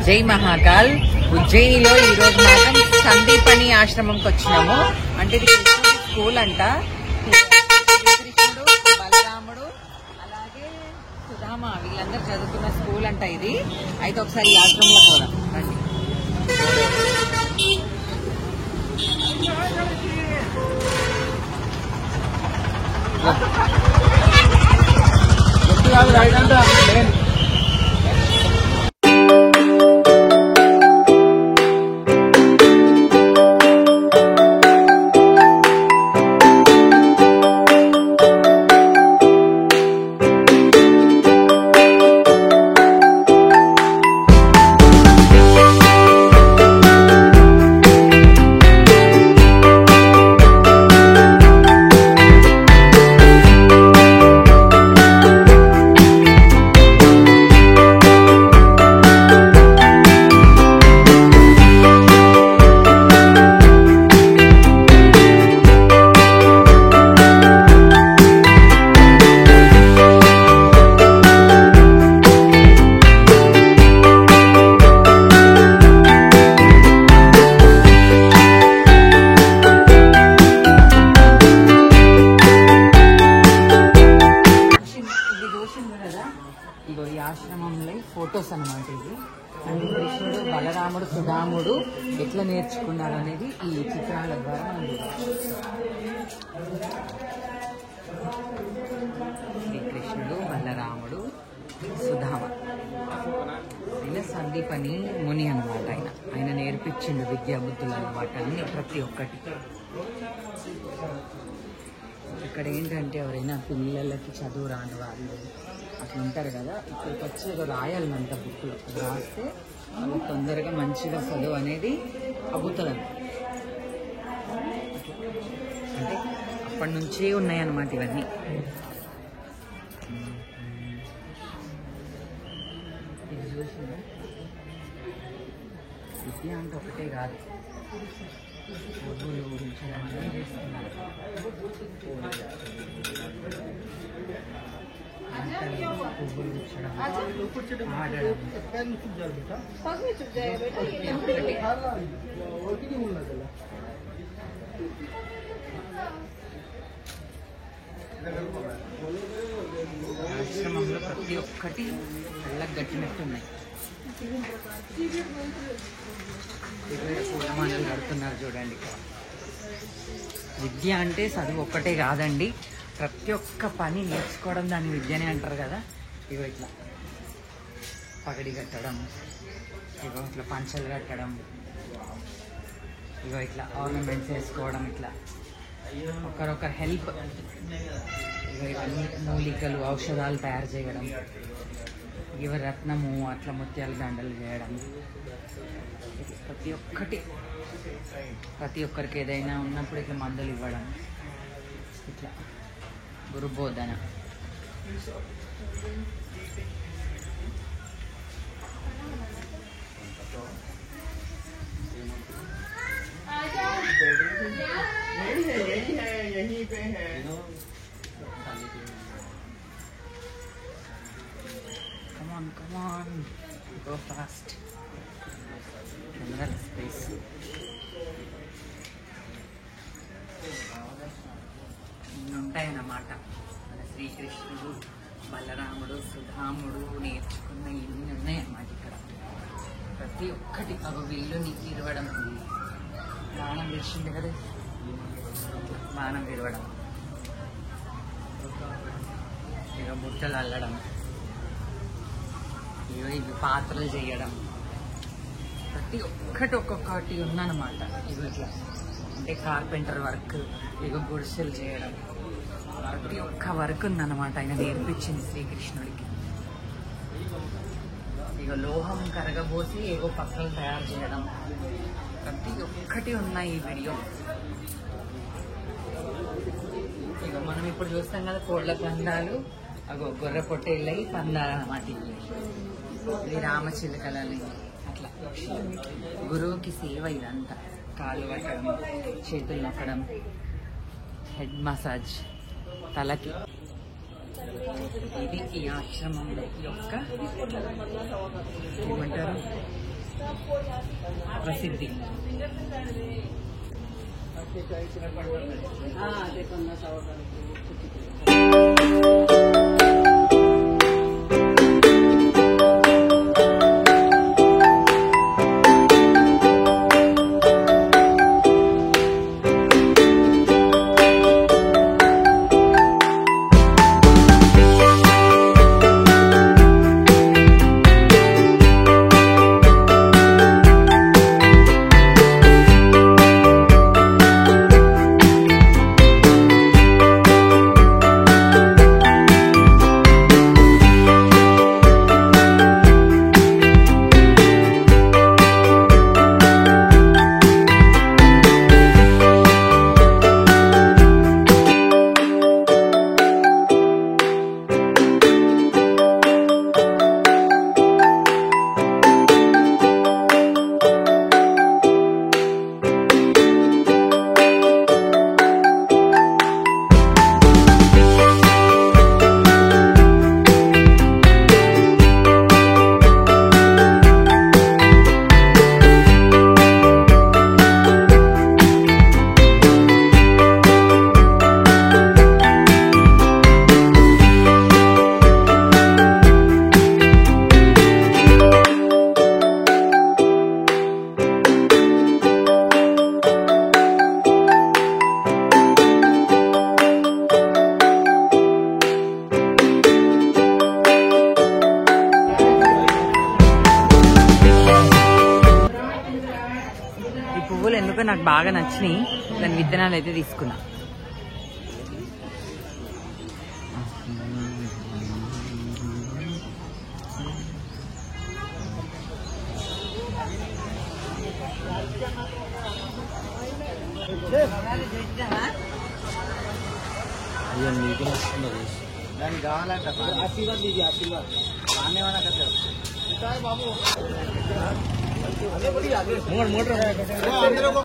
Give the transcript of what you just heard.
జై మహాకాల్. ఉజ్జయినిలో ఈ రోజు మాత్రం సందీపని ఆశ్రమంకి వచ్చినాము. అంటే ఇది స్కూల్ అంట. శ్రీకృష్ణుడు, బలరాముడు, అలాగే సుధామ వీళ్ళందరూ చదువుకున్న స్కూల్ అంట ఇది. అయితే ఒకసారి ఈ ఆశ్రమంలో పోదాం రండి. ఇగో ఈ ఆశ్రమంలో ఫొటోస్ అన్నమాట ఇది. అంటే కృష్ణుడు, బలరాముడు, సుధాముడు ఎట్లా నేర్చుకున్నారు అనేది ఈ చిత్రాల ద్వారా మనం శ్రీకృష్ణుడు, బలరాముడు, సుధామ. ఆయన సందీపని ముని అన్నమాట. ఆయన నేర్పించిండు విద్యా బుద్ధులు అన్నమాట అన్ని ప్రతి ఒక్కటి. ఇక్కడ ఏంటంటే ఎవరైనా పిల్లలకి చదువు రాని వాళ్ళు అట్లా ఉంటారు కదా, ఇక్కడికి వచ్చి ఏదో రాయాలనంట బుక్లో. రాస్తే వాళ్ళు తొందరగా మంచిగా చదువు అనేది అవుతుంది. అంటే అప్పటి నుంచే ఉన్నాయన్నమాట ఇవన్నీ. ఇది చూసిందా, విద్య అంటే ఒకటే కాదు, పువ్వులు ఉంచడం అనేది చేస్తున్నారు. పువ్వులు ఉంచడం, ఆడడం, ఆశ్రమంలో ప్రతి ఒక్కటి కళ్ళకు గట్టినట్టున్నాయి. పూలమాలలు కడుతున్నారు చూడండి. విద్య అంటే చదువు ఒక్కటే కాదండి, ప్రతి ఒక్క పని నేర్చుకోవడం దాన్ని విద్యనే అంటారు కదా. ఇగో ఇట్లా పగడి కట్టడం, ఇగో ఇట్లా పంచలు కట్టడం, ఇగో ఇట్లా ఆర్నమెంట్స్ వేసుకోవడం, ఇట్లా ఒకరొకరు హెల్ప్. ఇగో ఇవన్నీ మూలికలు, ఔషధాలు తయారు చేయడం, ఇవ రత్నము అట్లా ముత్యాల దండలు చేయడం, ప్రతి ఒక్కటి. ప్రతి ఒక్కరికి ఏదైనా ఉన్నప్పుడు ఇట్లా మందులు ఇవ్వడం, ఇట్లా గురుబోధన. Come on, go fast. Another space. ఉంటాయన్నమాట మన శ్రీకృష్ణుడు, బలరాముడు, సుధాముడు నేర్చుకున్న ఇన్ని ఉన్నాయన్నమాట ఇక్కడ. ప్రతి ఒక్కటి అవి వీళ్ళు నీకు ఇరవడం, బాణం వేసింది కదా, బాణం విరవడం, ఇక బుట్టలు అల్లడం, ఇవి పాత్రలు చేయడం, ప్రతి ఒక్కటి ఒక్కొక్కటి ఉందన్నమాట. ఇవి ఇట్లా అంటే కార్పెంటర్ వర్క్, ఇక గుడిసెలు చేయడం, ప్రతి ఒక్క వర్క్ ఉందన్నమాట. ఆయన నేర్పించింది శ్రీకృష్ణుడికి. ఇక లోహం కరగబోసి ఏవో పత్రాలు తయారు చేయడం, ప్రతి ఒక్కటి ఉన్నాయి ఈ వీడియో. ఇక మనం ఇప్పుడు చూస్తాం కదా కోళ్ల పందాలు, అగో గొర్రె పొట్టేళ్ళయి పందాలు అన్నమాట. ఇది రామచిలుకలని అట్లా. గురువుకి సేవ ఇదంతా. కాళ్ళు పట్టడం, చేతులు నొక్కడం, హెడ్ మసాజ్, తలకి ఇది ఈ ఆశ్రమం యొక్క ఏమంటారు ప్రసిద్ధి. పువ్వులు ఎందుకో నాకు బాగా నచ్చినాయి, దాని విత్తనాలు అయితే తీసుకున్నా. అయ్యో నీకు నచ్చుతున్నది దానికి కావాలంట ఆశీర్వాద్ ఇది ఆశీర్వాద్ ఆనేవాళ్ళ కదా బాబు.